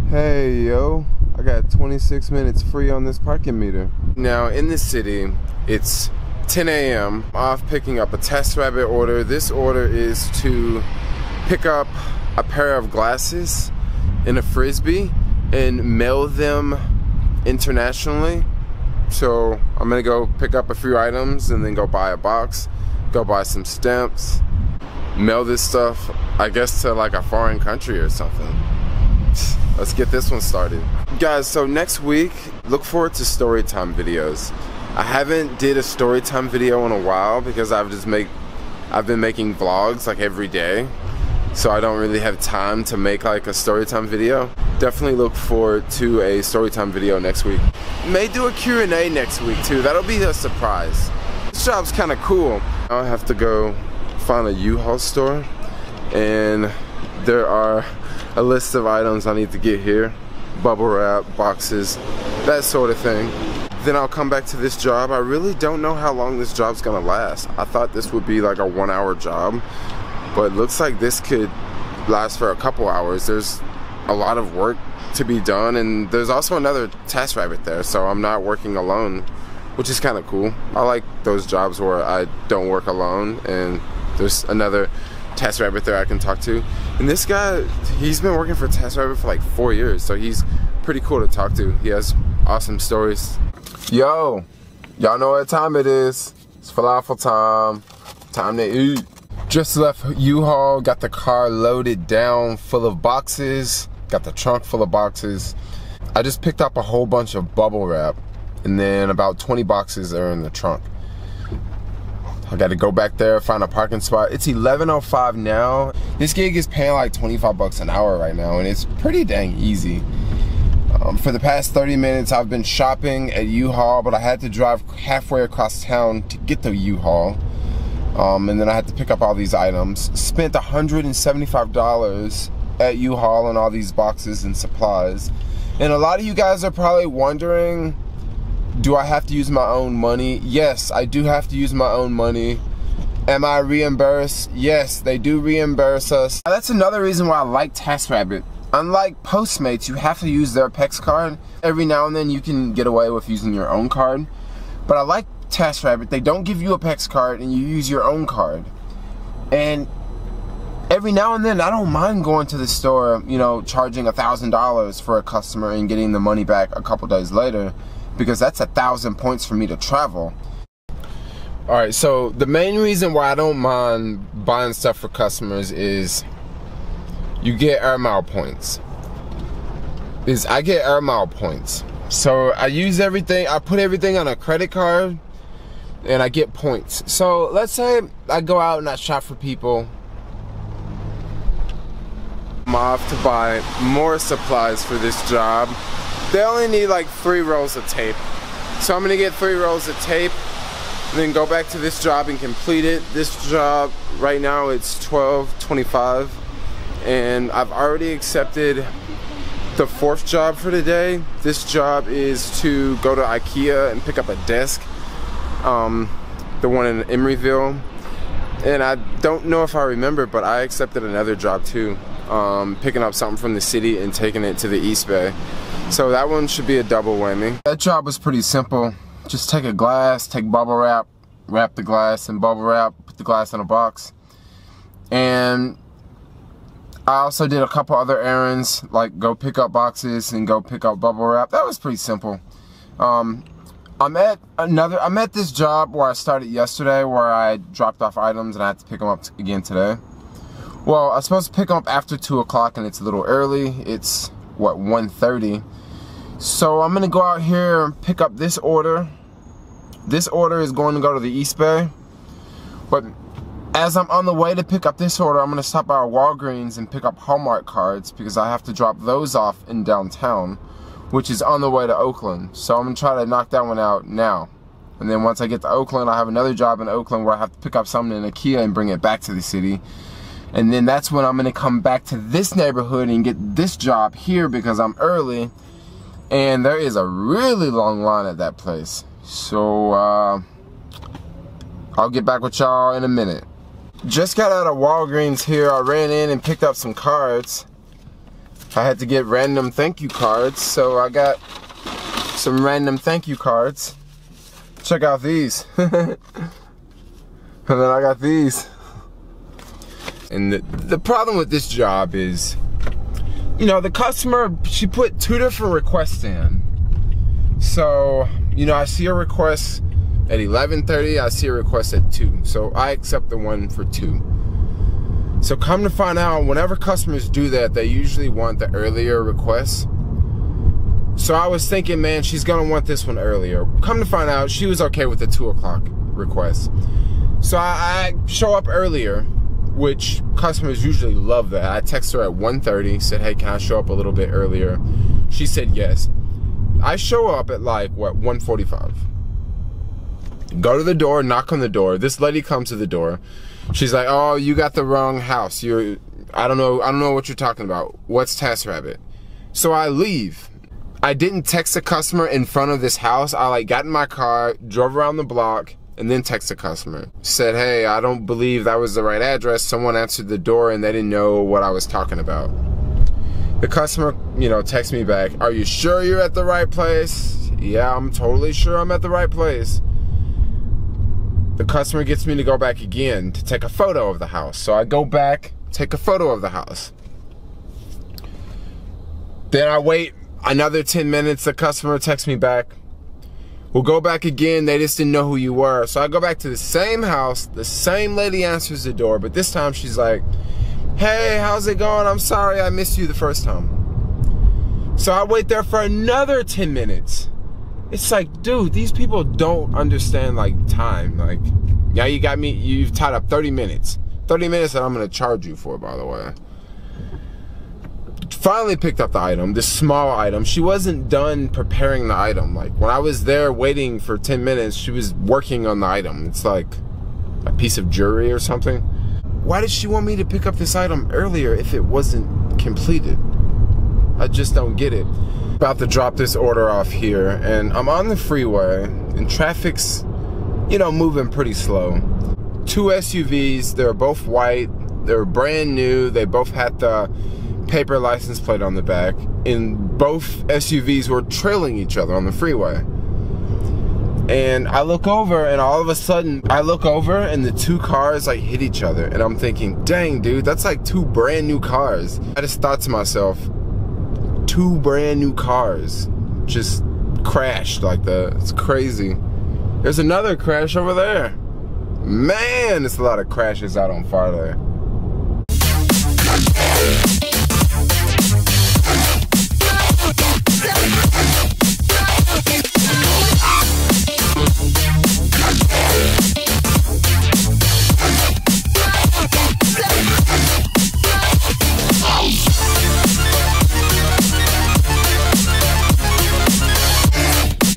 Hey yo, I got 26 minutes free on this parking meter. Now in the city, it's 10 a.m. Off picking up a TaskRabbit order. This order is to pick up a pair of glasses and a Frisbee and mail them internationally. So I'm gonna go pick up a few items and then go buy a box, go buy some stamps, mail this stuff, I guess, to like a foreign country or something. Let's get this one started. Guys, so next week, look forward to storytime videos. I haven't did a storytime video in a while because I've been making vlogs like every day. So I don't really have time to make like a storytime video. Definitely look forward to a storytime video next week. May do a Q&A next week too. That'll be a surprise. This job's kind of cool. I'll have to go find a U-Haul store, and there are a list of items I need to get here. Bubble wrap, boxes, that sort of thing. Then I'll come back to this job. I really don't know how long this job's gonna last. I thought this would be like a 1-hour job, but it looks like this could last for a couple hours. There's a lot of work to be done, and there's also another TaskRabbit there, so I'm not working alone, which is kind of cool. I like those jobs where I don't work alone and there's another TaskRabbit there I can talk to. And this guy, he's been working for TaskRabbit for like 4 years, so he's pretty cool to talk to. He has awesome stories. Yo, y'all know what time it is. It's falafel time. Time to eat. Just left U-Haul, got the car loaded down full of boxes, got the trunk full of boxes. I just picked up a whole bunch of bubble wrap, and then about 20 boxes are in the trunk. I gotta go back there, find a parking spot. It's 11:05 now. This gig is paying like 25 bucks an hour right now, and it's pretty dang easy. For the past 30 minutes, I've been shopping at U-Haul, but I had to drive halfway across town to get the U-Haul. And then I had to pick up all these items. Spent $175 at U-Haul on all these boxes and supplies. And a lot of you guys are probably wondering, do I have to use my own money? Yes, I do have to use my own money. Am I reimbursed? Yes, they do reimburse us. That's another reason why I like TaskRabbit. Unlike Postmates, you have to use their PEX card. Every now and then you can get away with using your own card. But I like TaskRabbit. They don't give you a PEX card and you use your own card. And every now and then I don't mind going to the store, you know, charging $1,000 for a customer and getting the money back a couple days later, because that's 1,000 points for me to travel. Alright, so the main reason why I don't mind buying stuff for customers is you get air mile points. I get air mile points. So I use everything, I put everything on a credit card and I get points. So let's say I go out and I shop for people. I'm off to buy more supplies for this job. They only need like 3 rolls of tape. So I'm gonna get 3 rolls of tape and then go back to this job and complete it. This job right now, it's $12.25, and I've already accepted the 4th job for today. This job is to go to IKEA and pick up a desk, the one in Emeryville. And I don't know if I remember, but I accepted another job too, picking up something from the city and taking it to the East Bay. So that one should be a double whammy. That job was pretty simple. Just take a glass, take bubble wrap, wrap the glass in bubble wrap, put the glass in a box. And I also did a couple other errands, like go pick up boxes and go pick up bubble wrap. That was pretty simple. I'm at this job where I started yesterday, where I dropped off items and I had to pick them up again today. Well, I was supposed to pick them up after 2 o'clock and it's a little early. It's what, 1:30. So I'm gonna go out here and pick up this order. This order is going to go to the East Bay. But as I'm on the way to pick up this order, I'm gonna stop by Walgreens and pick up Hallmark cards because I have to drop those off in downtown, which is on the way to Oakland. So I'm gonna try to knock that one out now. And then once I get to Oakland, I have another job in Oakland where I have to pick up something in IKEA and bring it back to the city. And then that's when I'm gonna come back to this neighborhood and get this job here because I'm early. And there is a really long line at that place. So I'll get back with y'all in a minute. Just got out of Walgreens here. I ran in and picked up some cards. I had to get random thank you cards, so I got some random thank you cards. Check out these. And then I got these. And the problem with this job is, you know, the customer, she put 2 different requests in. So, you know, I see a request at 11:30, I see a request at 2. So I accept the one for 2. So come to find out, whenever customers do that, they usually want the earlier request. So I was thinking, man, she's gonna want this one earlier. Come to find out, she was okay with the 2 o'clock request. So I show up earlier, which customers usually love that. I text her at 1:30, said, hey, can I show up a little bit earlier? She said yes. I show up at like, what, 1:45. Go to the door, knock on the door. This lady comes to the door. She's like, oh, you got the wrong house. I don't know what you're talking about. What's TaskRabbit? So I leave. I didn't text the customer in front of this house. I like got in my car, drove around the block, and then text the customer. Said, hey, I don't believe that was the right address. Someone answered the door and they didn't know what I was talking about. The customer, you know, texts me back, are you sure you're at the right place? Yeah, I'm totally sure I'm at the right place. The customer gets me to go back again to take a photo of the house. So I go back, take a photo of the house. Then I wait another 10 minutes, the customer texts me back. We'll go back again, they just didn't know who you were. So I go back to the same house, the same lady answers the door, but this time she's like, hey, how's it going? I'm sorry I missed you the first time. So I wait there for another 10 minutes. It's like, dude, these people don't understand like time. Like, yeah, you've tied up 30 minutes. 30 minutes that I'm gonna charge you for, by the way. Finally picked up the item, this small item. She wasn't done preparing the item. Like, when I was there waiting for 10 minutes, she was working on the item. It's like a piece of jewelry or something. Why did she want me to pick up this item earlier if it wasn't completed? I just don't get it. About to drop this order off here, and I'm on the freeway, and traffic's, you know, moving pretty slow. 2 SUVs, they're both white, they're brand new, they both had the paper license plate on the back, and both SUVs were trailing each other on the freeway. And I look over, and all of a sudden, I look over, and the 2 cars like hit each other, and I'm thinking, dang, dude, that's like 2 brand new cars. I just thought to myself, 2 brand new cars just crashed like that. It's crazy. There's another crash over there. Man, there's a lot of crashes out on Farley.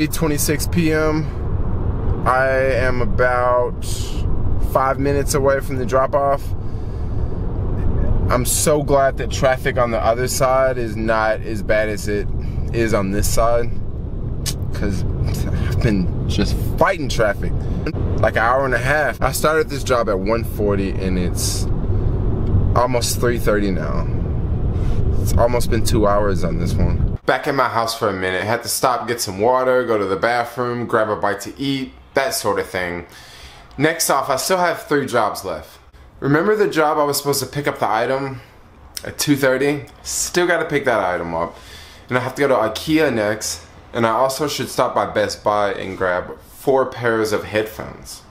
It's 8:26 p.m. I am about 5 minutes away from the drop-off. I'm so glad that traffic on the other side is not as bad as it is on this side, because I've been just fighting traffic. Like an hour and a half. I started this job at 1:40 and it's almost 3:30 now. It's almost been 2 hours on this one. Back in my house for a minute. Had to stop, get some water, go to the bathroom, grab a bite to eat, that sort of thing. Next off, I still have 3 jobs left. Remember the job I was supposed to pick up the item at 2:30? Still gotta pick that item up. And I have to go to IKEA next. And I also should stop by Best Buy and grab 4 pairs of headphones.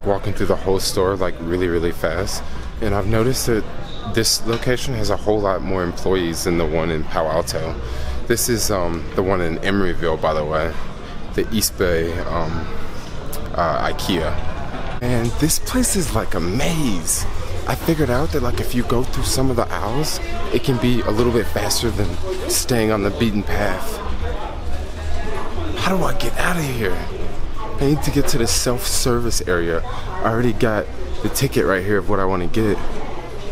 Walking through the whole store like really fast. And I've noticed that this location has a whole lot more employees than the one in Palo Alto. This is the one in Emeryville, by the way, the East Bay IKEA. And this place is like a maze. I figured out that like if you go through some of the aisles, it can be a little bit faster than staying on the beaten path. How do I get out of here? I need to get to the self-service area. I already got the ticket right here of what I want to get.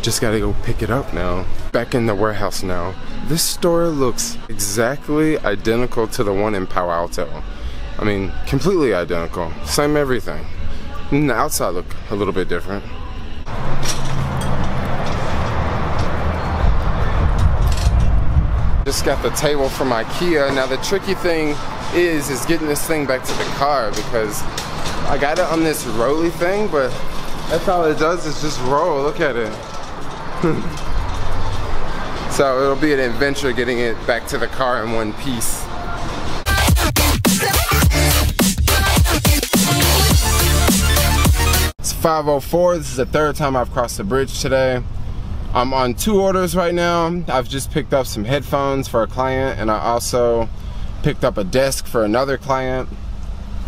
Just gotta go pick it up now. Back in the warehouse now. This store looks exactly identical to the one in Palo Alto. I mean, completely identical. Same everything. And the outside look a little bit different. Just got the table from IKEA. Now the tricky thing is getting this thing back to the car, because I got it on this rolly thing, but that's all it does is just roll. Look at it. So it'll be an adventure getting it back to the car in one piece. It's 5:04. This is the third time I've crossed the bridge today. I'm on 2 orders right now. I've just picked up some headphones for a client, and I also picked up a desk for another client.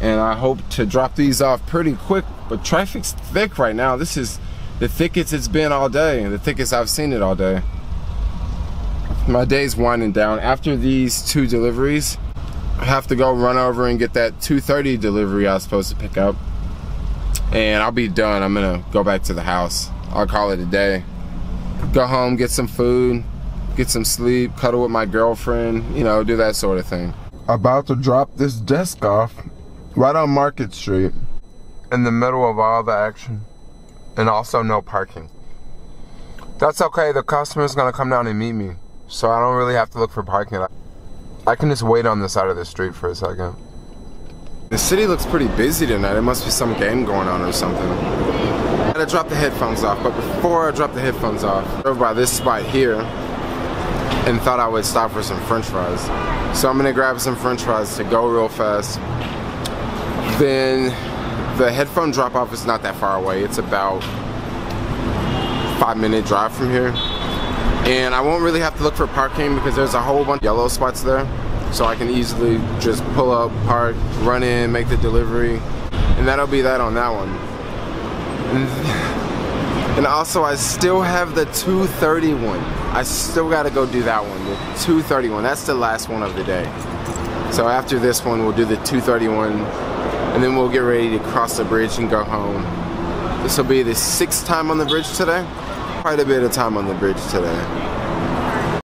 And I hope to drop these off pretty quick, but traffic's thick right now. This is the thickest it's been all day, the thickest I've seen it all day. My day's winding down. After these 2 deliveries, I have to go run over and get that 2:30 delivery I was supposed to pick up. And I'll be done. I'm gonna go back to the house. I'll call it a day. Go home, get some food, get some sleep, cuddle with my girlfriend, you know, do that sort of thing. About to drop this desk off right on Market Street, in the middle of all the action, and also no parking. That's okay, the customer's gonna come down and meet me, so I don't really have to look for parking. I can just wait on the side of the street for a second. The city looks pretty busy tonight. There must be some game going on or something. I gotta drop the headphones off, but before I drop the headphones off, I drove by this spot here and thought I would stop for some french fries. So I'm gonna grab some french fries to go real fast. Then the headphone drop off is not that far away. It's about 5-minute drive from here. And I won't really have to look for parking because there's a whole bunch of yellow spots there. So I can easily just pull up, park, run in, make the delivery. And that'll be that on that one. And also I still have the 2:30 one. I still gotta go do that one, the 2:30 one. That's the last one of the day. So after this one, we'll do the 2:30 one, and then we'll get ready to cross the bridge and go home. This will be the 6th time on the bridge today. Quite a bit of time on the bridge today.